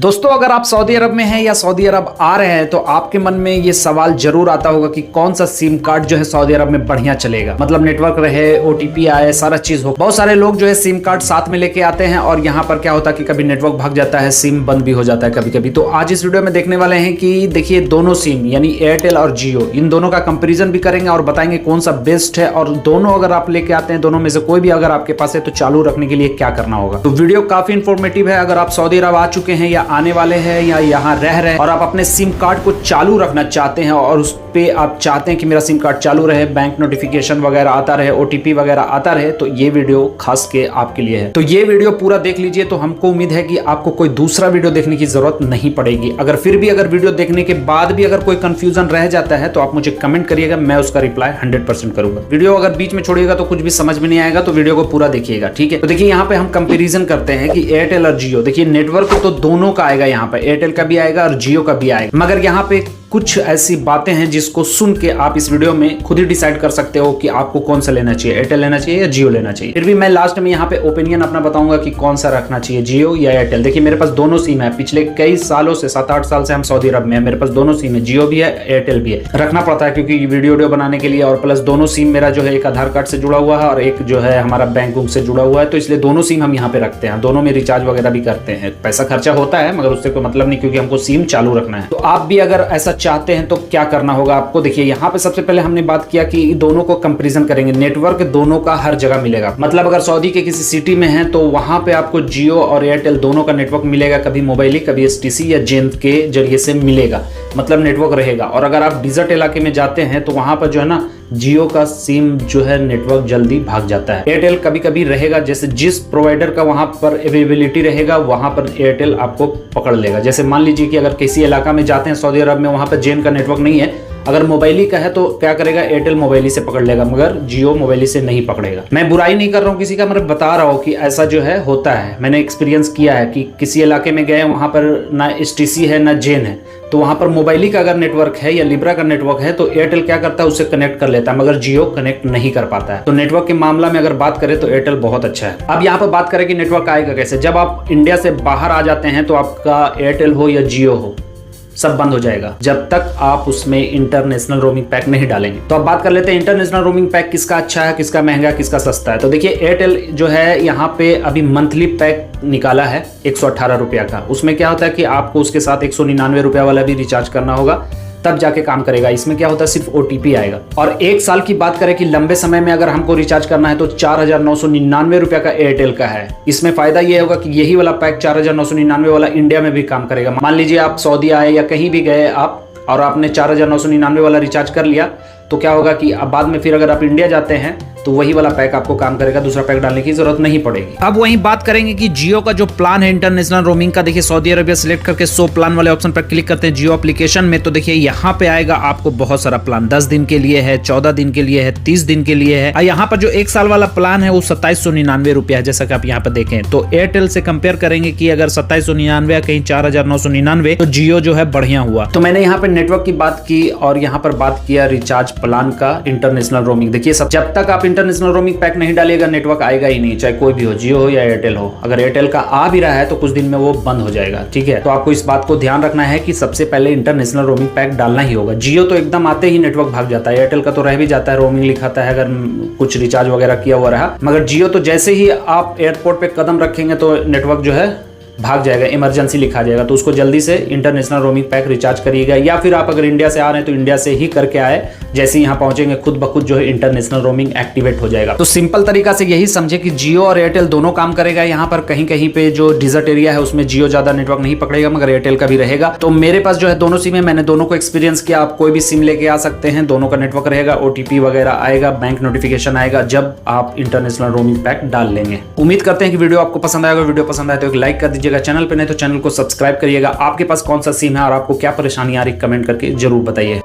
दोस्तों अगर आप सऊदी अरब में हैं या सऊदी अरब आ रहे हैं तो आपके मन में ये सवाल जरूर आता होगा कि कौन सा सिम कार्ड जो है सऊदी अरब में बढ़िया चलेगा, मतलब नेटवर्क रहे, ओटीपी आए, सारा चीज हो। बहुत सारे लोग जो है सिम कार्ड साथ में लेके आते हैं और यहाँ पर क्या होता है कि कभी नेटवर्क भाग जाता है, सिम बंद भी हो जाता है कभी कभी। तो आज इस वीडियो में देखने वाले हैं कि देखिए दोनों सिम यानी एयरटेल और जियो, इन दोनों का कंपेरिजन भी करेंगे और बताएंगे कौन सा बेस्ट है, और दोनों अगर आप लेके आते हैं, दोनों में से कोई भी अगर आपके पास है तो चालू रखने के लिए क्या करना होगा। तो वीडियो काफी इंफॉर्मेटिव है। अगर आप सऊदी अरब आ चुके हैं या आने वाले हैं या यहाँ रह रहे हैं और आप अपने सिम कार्ड को चालू रखना चाहते हैं और उस पे आप चाहते हैं कि मेरा सिम कार्ड चालू रहे, बैंक नोटिफिकेशन वगैरह आता रहे, ओटीपी वगैरह आता रहे, तो ये वीडियो खास के आपके लिए है। तो ये वीडियो पूरा देख लीजिए, तो हमको उम्मीद है कि आपको कोई दूसरा वीडियो देखने की जरूरत नहीं पड़ेगी। अगर फिर भी अगर वीडियो देखने के बाद भी अगर कोई कंफ्यूजन रह जाता है तो आप मुझे कमेंट करिएगा, मैं उसका रिप्लाई 100% करूंगा। वीडियो अगर बीच में छोड़िएगा तो कुछ भी समझ में नहीं आएगा, तो वीडियो को पूरा देखिएगा, ठीक है। तो देखिए यहाँ पे हम कंपेरिजन करते हैं कि एयरटेल और जियो, देखिए नेटवर्क तो दोनों का आएगा, यहाँ पे एयरटेल का भी आएगा और जियो का भी आएगा, मगर यहाँ पे कुछ ऐसी बातें हैं जिसको सुन के आप इस वीडियो में खुद ही डिसाइड कर सकते हो कि आपको कौन सा लेना चाहिए, एयरटेल लेना चाहिए या जियो लेना चाहिए। फिर भी मैं लास्ट में यहाँ पे ओपिनियन अपना बताऊंगा कि कौन सा रखना चाहिए, जियो या एयरटेल। देखिए मेरे पास दोनों सिम है, पिछले कई सालों से 7-8 साल से हम सऊदी अरब में है, मेरे पास दोनों सिम है, जियो भी है एयरटेल भी है। रखना पड़ता है क्योंकि वीडियो बनाने के लिए, और प्लस दोनों सिम मेरा जो है एक आधार कार्ड से जुड़ा हुआ है और एक जो है हमारा बैंक बुक से जुड़ा हुआ है, तो इसलिए दोनों सिम हम यहाँ पे रखते हैं। दोनों में रिचार्ज वगैरह भी करते हैं, पैसा खर्चा होता है मगर उससे कोई मतलब नहीं, क्योंकि हमको सिम चालू रखना है। तो आप भी अगर ऐसा चाहते हैं तो क्या करना होगा आपको। देखिए यहाँ पे सबसे पहले हमने बात किया कि दोनों को कंपैरिजन करेंगे। नेटवर्क दोनों का हर जगह मिलेगा, मतलब अगर सऊदी के किसी सिटी में है तो वहां पे आपको जियो और एयरटेल दोनों का नेटवर्क मिलेगा, कभी मोबाइली कभी एसटीसी या जेन के जरिए से मिलेगा, मतलब नेटवर्क रहेगा। और अगर आप डिजर्ट इलाके में जाते हैं तो वहां पर जो है ना जियो का सिम जो है नेटवर्क जल्दी भाग जाता है। एयरटेल कभी कभी रहेगा, जैसे जिस प्रोवाइडर का वहां पर अवेलेबिलिटी रहेगा वहां पर एयरटेल आपको पकड़ लेगा। जैसे मान लीजिए कि अगर किसी इलाका में जाते हैं सऊदी अरब में, वहां पर जेन का नेटवर्क नहीं है, अगर मोबाइली का है तो क्या करेगा, एयरटेल मोबाइली से पकड़ लेगा, मगर जियो मोबाइली से नहीं पकड़ेगा। मैं बुराई नहीं कर रहा हूँ किसी का, मैं बता रहा हूँ कि ऐसा जो है होता है। मैंने एक्सपीरियंस किया है कि किसी इलाके में गए, वहां पर ना एसटीसी है ना जेन है, तो वहां पर मोबाइली का अगर नेटवर्क है या लिब्रा का नेटवर्क है तो एयरटेल क्या करता है, उससे कनेक्ट कर लेता है, मगर जियो कनेक्ट नहीं कर पाता है। तो नेटवर्क के मामला में अगर बात करें तो एयरटेल बहुत अच्छा है। अब यहाँ पर बात करें कि नेटवर्क आएगा कैसे। जब आप इंडिया से बाहर आ जाते हैं तो आपका एयरटेल हो या जियो हो, सब बंद हो जाएगा जब तक आप उसमें इंटरनेशनल रोमिंग पैक नहीं डालेंगे। तो अब बात कर लेते हैं इंटरनेशनल रोमिंग पैक किसका अच्छा है, किसका महंगा, किसका सस्ता है। तो देखिए एयरटेल जो है यहाँ पे अभी मंथली पैक निकाला है 118 रुपया का। उसमें क्या होता है कि आपको उसके साथ 199 रुपया वाला भी रिचार्ज करना होगा, तब जाके काम करेगा। इसमें क्या होता है, सिर्फ ओटीपी आएगा। और एक साल की बात करें कि लंबे समय में अगर हमको रिचार्ज करना है तो 4999 रुपया का एयरटेल का है। इसमें फायदा ये होगा कि यही वाला पैक 4999 वाला इंडिया में भी काम करेगा। मान लीजिए आप सऊदी आए या कहीं भी गए आप और आपने 4999 वाला रिचार्ज कर लिया, तो क्या होगा कि अब बाद में फिर अगर आप इंडिया जाते हैं तो वही वाला पैक आपको काम करेगा, दूसरा पैक डालने की जरूरत नहीं पड़ेगी। अब वहीं बात करेंगे कि जियो का जो प्लान है इंटरनेशनल रोमिंग का। देखिए सऊदी अरबिया सिलेक्ट करके 100 प्लान वाले ऑप्शन पर क्लिक करते हैं जियो एप्लीकेशन में, तो देखिए यहाँ पे आएगा आपको बहुत सारा प्लान। 10 दिन के लिए है, 14 दिन के लिए है, 30 दिन के लिए है। यहाँ पर जो 1 साल वाला प्लान है वो 2799 रुपया है, जैसा कि आप यहाँ पर देखें। तो एयरटेल से कंपेयर करेंगे कि अगर 2799 या कहीं 4999, तो जियो जो है बढ़िया हुआ। तो मैंने यहाँ पे नेटवर्क की बात की और यहाँ पर बात किया रिचार्ज प्लान का इंटरनेशनल रोमिंग। देखिए सब जब तक आप इंटरनेशनल रोमिंग पैक नहीं डालिएगा नेटवर्क आएगा ही नहीं, चाहे कोई भी हो, जियो हो या एयरटेल हो। अगर एयरटेल का आ भी रहा है तो कुछ दिन में वो बंद हो जाएगा, ठीक है। तो आपको इस बात को ध्यान रखना है कि सबसे पहले इंटरनेशनल रोमिंग पैक डालना ही होगा। जियो तो एकदम आते ही नेटवर्क भाग जाता है, एयरटेल का तो रह भी जाता है, रोमिंग लिखाता है अगर कुछ रिचार्ज वगैरह किया हुआ रहा, मगर जियो तो जैसे ही आप एयरपोर्ट पे कदम रखेंगे तो नेटवर्क जो है भाग जाएगा, इमरजेंसी लिखा जाएगा। तो उसको जल्दी से इंटरनेशनल रोमिंग पैक रिचार्ज करिएगा, या फिर आप अगर इंडिया से आ रहे हैं तो इंडिया से ही करके आए, जैसे ही यहाँ पहुंचेंगे खुद ब खुद जो है इंटरनेशनल रोमिंग एक्टिवेट हो जाएगा। तो सिंपल तरीका से यही समझे कि जियो और एयरटेल दोनों काम करेगा। यहाँ पर कहीं कहीं पे जो डिजर्ट एरिया है उसमें जियो ज्यादा नेटवर्क नहीं पकड़ेगा, मगर एयरटेल का भी रहेगा। तो मेरे पास जो है दोनों सिम है, मैंने दोनों को एक्सपीरियंस किया। आप कोई भी सिम लेके आ सकते हैं, दोनों का नेटवर्क रहेगा, ओटीपी वगैरह आएगा, बैंक नोटिफिकेशन आएगा जब आप इंटरनेशनल रोमिंग पैक डाल लेंगे। उम्मीद करते हैं कि वीडियो आपको पसंद आएगा। वीडियो पसंद आए तो एक लाइक कर दीजिएगा, चैनल पे नहीं तो चैनल को सब्सक्राइब करिएगा। आपके पास कौन सा सिम है और आपको क्या परेशानी आ रही कमेंट करके जरूर बताइए।